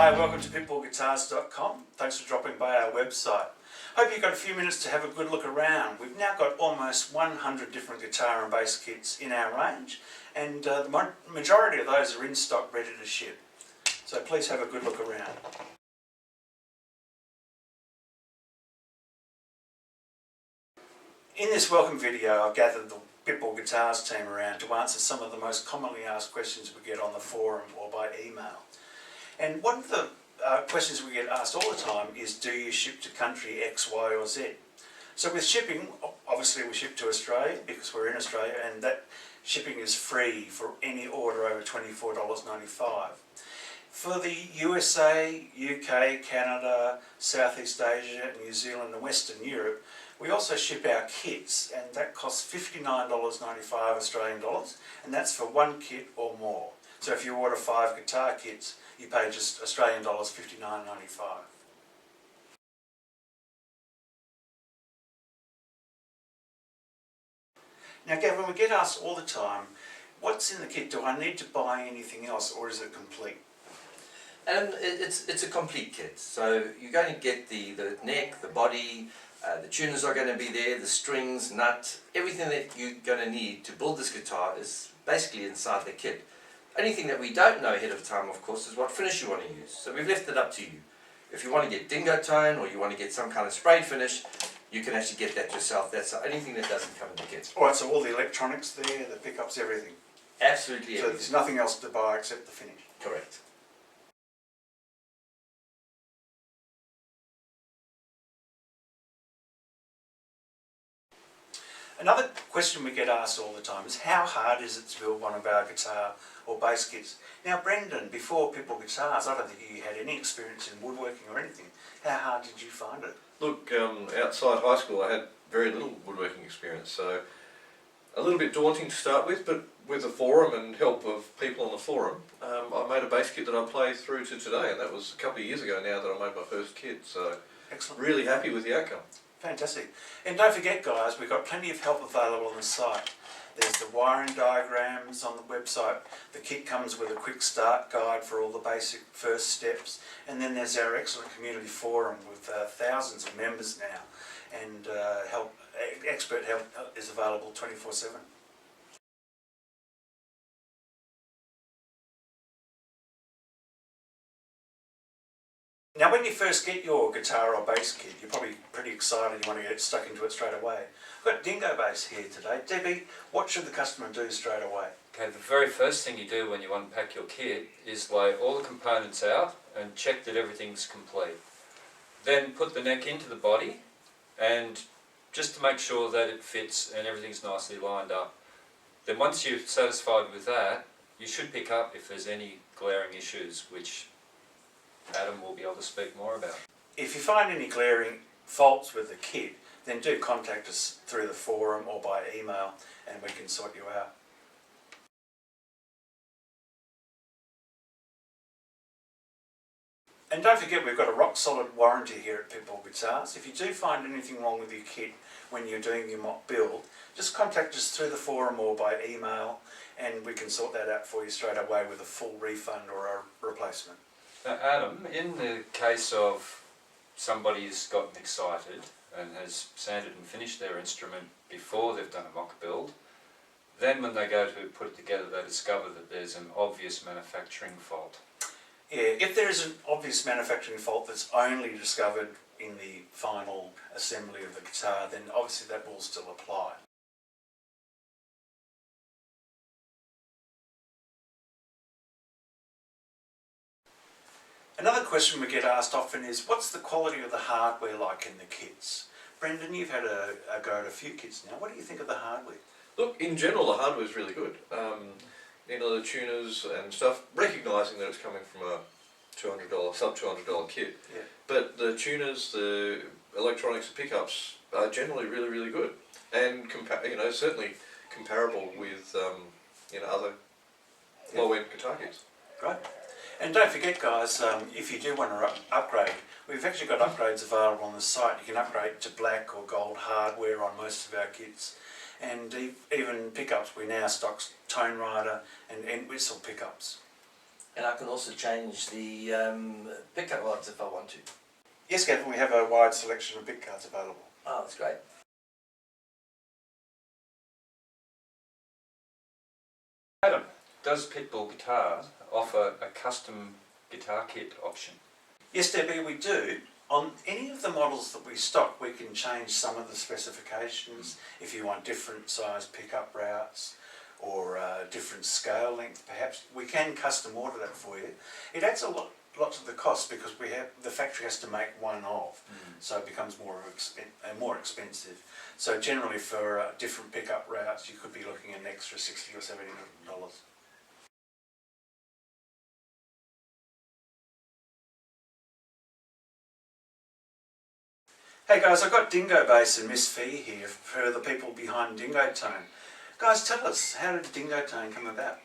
Hi, welcome to pitbullguitars.com. Thanks for dropping by our website. Hope you've got a few minutes to have a good look around. We've now got almost 100 different guitar and bass kits in our range, and the majority of those are in stock, ready to ship. So please have a good look around. In this welcome video, I've gathered the Pitbull Guitars team around to answer some of the most commonly asked questions we get on the forum or by email. And one of the questions we get asked all the time is, do you ship to country X, Y or Z? So with shipping, obviously we ship to Australia because we're in Australia, and that shipping is free for any order over $24.95. For the USA, UK, Canada, Southeast Asia, New Zealand and Western Europe, we also ship our kits, and that costs $59.95 Australian dollars, and that's for one kit or more. So if you order 5 guitar kits, you pay just Australian dollars $59.95. Now Gavin, we get asked all the time, what's in the kit? Do I need to buy anything else, or is it complete? It's a complete kit. So you're going to get the neck, the body, the tuners are going to be there, the strings, nut, everything that you're going to need to build this guitar is basically inside the kit. Anything that we don't know ahead of time, of course, is what finish you want to use. So we've left it up to you. If you want to get dingo tone or you want to get some kind of sprayed finish, you can actually get that yourself. That's the only thing that doesn't come in the kit. Alright, so all the electronics there, the pickups, everything? Absolutely everything. So there's nothing else to buy except the finish? Correct. Another question we get asked all the time is, how hard is it to build one of our guitar or bass kits? Now Brendan, before Pitbull Guitars, I don't think you had any experience in woodworking or anything. How hard did you find it? Look, outside high school I had very little woodworking experience, so a little bit daunting to start with, but with the forum and help of people on the forum, I made a bass kit that I play through to today, and that was a couple of years ago now that I made my first kit, so excellent. Really happy with the outcome. Fantastic. And don't forget guys, we've got plenty of help available on the site. There's the wiring diagrams on the website. The kit comes with a quick start guide for all the basic first steps. And then there's our excellent community forum with thousands of members now. And expert help is available 24/7. Now when you first get your guitar or bass kit, you're probably pretty excited, you want to get stuck into it straight away. We've got Dingo Bass here today. Debbie, what should the customer do straight away? Okay, the very first thing you do when you unpack your kit is lay all the components out and check that everything's complete. Then put the neck into the body, and just to make sure that it fits and everything's nicely lined up. Then once you're satisfied with that, you should pick up if there's any glaring issues, which Adam will be able to speak more about. If you find any glaring faults with the kit, then do contact us through the forum or by email and we can sort you out. And don't forget, we've got a rock solid warranty here at Pitbull Guitars. If you do find anything wrong with your kit when you're doing your mock build, just contact us through the forum or by email and we can sort that out for you straight away with a full refund or a replacement. Now Adam, in the case of somebody who's gotten excited and has sanded and finished their instrument before they've done a mock build, then when they go to put it together they discover that there's an obvious manufacturing fault. Yeah, if there is an obvious manufacturing fault that's only discovered in the final assembly of the guitar, then obviously that will still apply. Another question we get asked often is, what's the quality of the hardware like in the kits? Brendan, you've had a go at a few kits now. What do you think of the hardware? Look, in general the hardware is really good. You know, the tuners and stuff, recognising that it's coming from a $200, sub $200 kit. Yeah. But the tuners, the electronics, the pickups are generally really, really good. And certainly comparable with other low-end guitar kits. Great. And don't forget guys, if you do want to upgrade, we've actually got upgrades available on the site. You can upgrade to black or gold hardware on most of our kits. And even pickups, we now stock tone rider and end whistle pickups. And I can also change the pickup rods if I want to. Yes, Gavin, we have a wide selection of pick guards available. Oh, that's great. Adam, does Pitbull Guitar offer a custom guitar kit option? Yes, Debbie, we do. On any of the models that we stock, we can change some of the specifications. If you want different size pickup routes or different scale length, perhaps, we can custom order that for you. It adds a lot to the cost because the factory has to make one of, so it becomes more expensive. So generally, for different pickup routes, you could be looking at an extra $60 or $70. Hey guys, I've got Dingo Basin, Miss Fee here for the people behind Dingo Tone. Guys, tell us, how did Dingo Tone come about?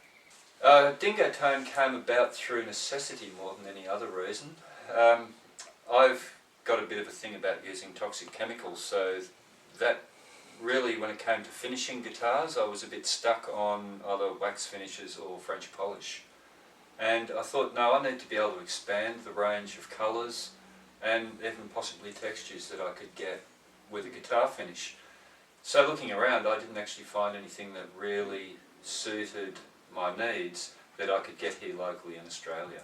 Dingo Tone came about through necessity more than any other reason. I've got a bit of a thing about using toxic chemicals, so that really, when it came to finishing guitars, I was a bit stuck on either wax finishes or French polish. And I thought, no, I need to be able to expand the range of colours and even possibly textures that I could get with a guitar finish. So looking around, I didn't actually find anything that really suited my needs that I could get here locally in Australia.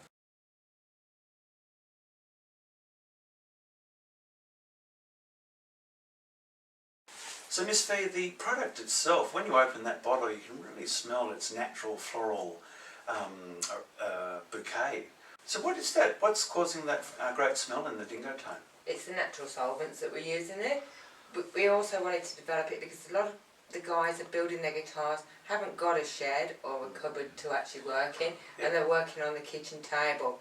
So Miss Fee, the product itself, when you open that bottle, you can really smell its natural floral bouquet. So what is that? What's causing that great smell in the Dingo Tone? It's the natural solvents that we use in it. But we also wanted to develop it because a lot of the guys that are building their guitars haven't got a shed or a cupboard to actually work in, and they're working on the kitchen table,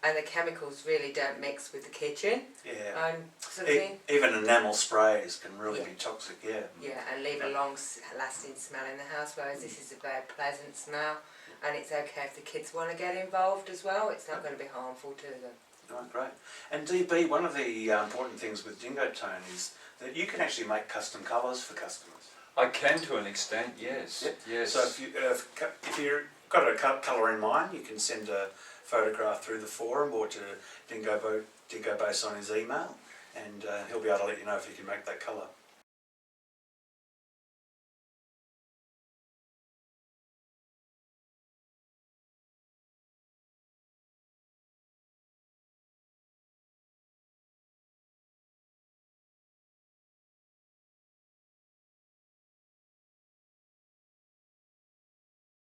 and the chemicals really don't mix with the kitchen. Yeah. Sort of thing. Even enamel sprays can really be toxic, yeah. Yeah, and leave a long lasting smell in the house, whereas this is a very pleasant smell, and it's okay if the kids want to get involved as well. It's not going to be harmful to them. Oh, great. And DB, one of the important things with Dingo Tone is that you can actually make custom colours for customers. I can to an extent, yes. Yep. Yes. So if you've got a colour in mind, you can send a photograph through the forum or to Dingo Basin on his email, and he'll be able to let you know if you can make that colour.